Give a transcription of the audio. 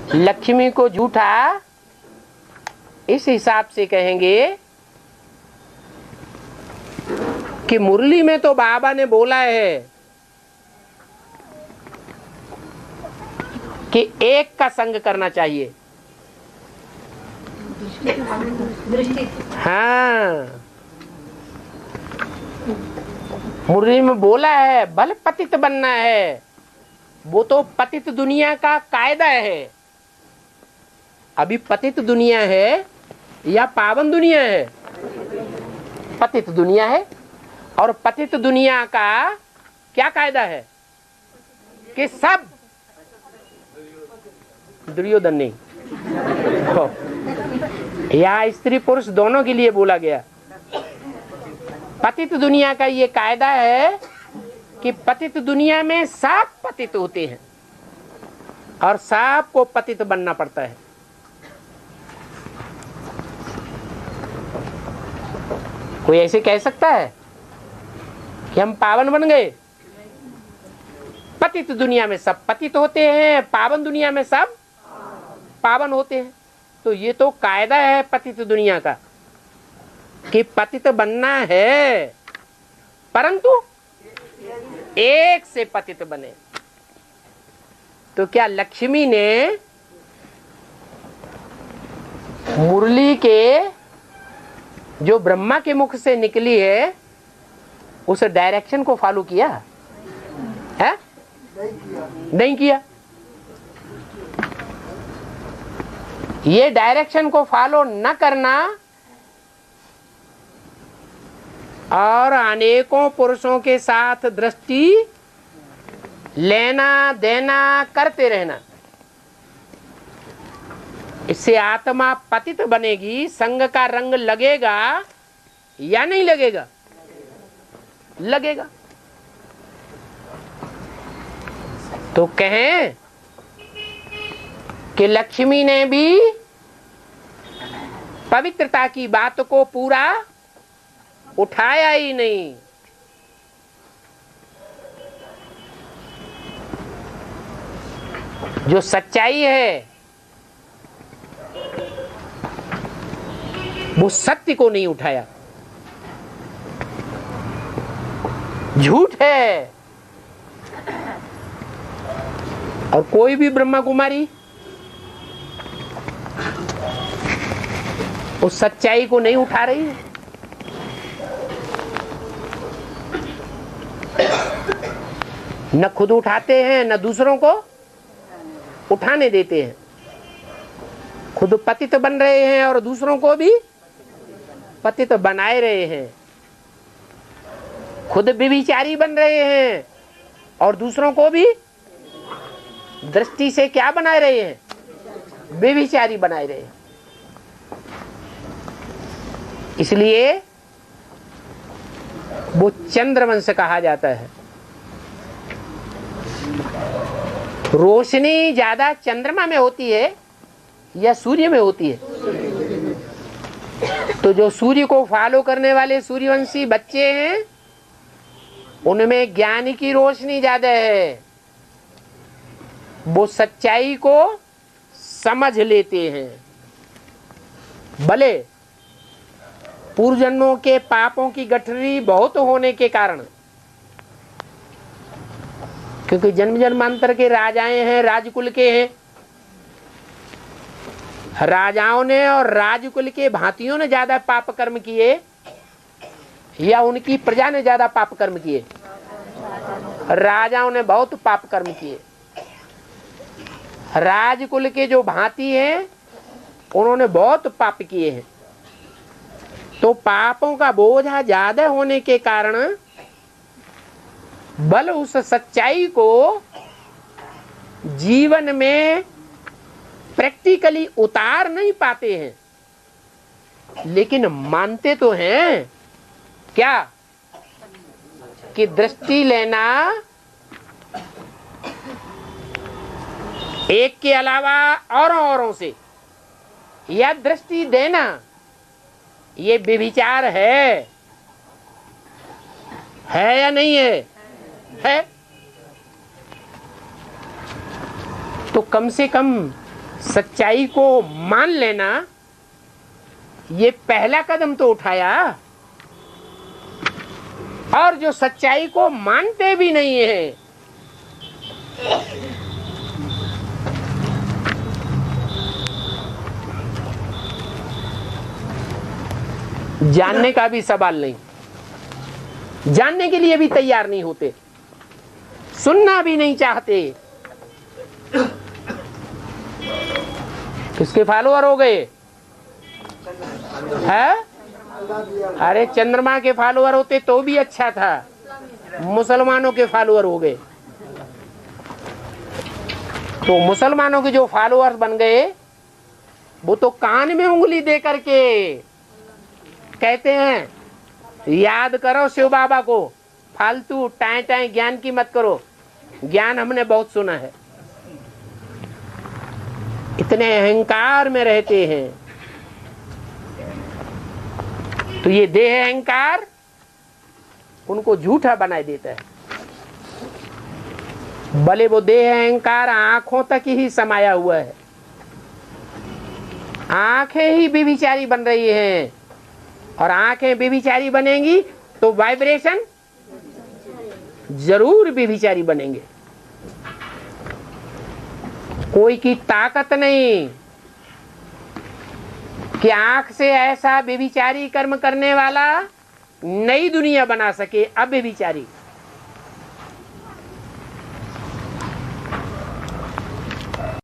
लक्ष्मी को झूठा इस हिसाब से कहेंगे कि मुरली में तो बाबा ने बोला है कि एक का संग करना चाहिए। हाँ, मुरली में बोला है भले पतित बनना है, वो तो पतित दुनिया का कायदा है। अभी पतित दुनिया है या पावन दुनिया है? पतित दुनिया है। और पतित दुनिया का क्या कायदा है कि सब दुर्योधन नहीं, या स्त्री पुरुष दोनों के लिए बोला गया। पतित दुनिया का ये कायदा है कि पतित दुनिया में सब पतित होते हैं और सबको पतित बनना पड़ता है। कोई ऐसे कह सकता है कि हम पावन बन गए? पतित दुनिया में सब पतित होते हैं, पावन दुनिया में सब पावन होते हैं। तो ये तो कायदा है पतित दुनिया का कि पतित बनना है, परंतु एक से पतित बने। तो क्या लक्ष्मी ने मुरली के जो ब्रह्मा के मुख से निकली है उस डायरेक्शन को फॉलो किया है? नहीं किया। ये डायरेक्शन को फॉलो न करना और अनेकों पुरुषों के साथ दृष्टि लेना देना करते रहना, इससे आत्मा पतित बनेगी। संग का रंग लगेगा या नहीं लगेगा? लगेगा। तो कहें कि लक्ष्मी ने भी पवित्रता की बात को पूरा उठाया ही नहीं। जो सच्चाई है वो सत्य को नहीं उठाया, झूठ है। और कोई भी ब्रह्मा कुमारी उस सच्चाई को नहीं उठा रही है। न खुद उठाते हैं न दूसरों को उठाने देते हैं। खुद पतित बन रहे हैं और दूसरों को भी पतित बनाए रहे हैं। खुद व्यभिचारी बन रहे हैं और दूसरों को भी दृष्टि से क्या बनाए रहे हैं? व्यभिचारी बनाए रहे हैं। इसलिए वो चंद्रवंश कहा जाता है। रोशनी ज्यादा चंद्रमा में होती है या सूर्य में होती है? तो जो सूर्य को फॉलो करने वाले सूर्यवंशी बच्चे हैं उनमें ज्ञान की रोशनी ज्यादा है। वो सच्चाई को समझ लेते हैं। भले पूर्व जन्मों के पापों की गठरी बहुत होने के कारण, क्योंकि जन्म जन्मांतर के राजाएं हैं, राजकुल के हैं। राजाओं ने और राजकुल के भांतियों ने ज्यादा पाप कर्म किए या उनकी प्रजा ने ज्यादा पाप कर्म किए? राजाओं ने बहुत पाप कर्म किए। राजकुल के जो भांति हैं उन्होंने बहुत पाप किए हैं। तो पापों का बोझा ज्यादा होने के कारण बल उस सच्चाई को जीवन में प्रैक्टिकली उतार नहीं पाते हैं, लेकिन मानते तो हैं क्या कि दृष्टि लेना एक के अलावा औरों से या दृष्टि देना ये व्यभिचार है या नहीं है? है। तो कम से कम सच्चाई को मान लेना, ये पहला कदम तो उठाया। और जो सच्चाई को मानते भी नहीं है, जानने का भी सवाल नहीं, जानने के लिए भी तैयार नहीं होते, सुनना भी नहीं चाहते। किसके फॉलोअर हो गए है? अरे चंद्रमा के फॉलोअर होते तो भी अच्छा था, मुसलमानों के फॉलोअर हो गए। तो मुसलमानों के जो फॉलोअर्स बन गए, वो तो कान में उंगली दे करके कहते हैं याद करो शिव बाबा को, फालतू टाए टाए ज्ञान की मत करो, ज्ञान हमने बहुत सुना है। इतने अहंकार में रहते हैं। तो ये देह अहंकार उनको झूठा बनाए देता है। भले वो देह अहंकार आंखों तक ही समाया हुआ है, आंखें ही व्यभिचारी बन रही हैं, और आंखें व्यभिचारी बनेंगी तो वाइब्रेशन जरूर व्यभिचारी बनेंगे। कोई की ताकत नहीं कि आंख से ऐसा व्यभिचारी कर्म करने वाला नई दुनिया बना सके। अब व्यभिचारी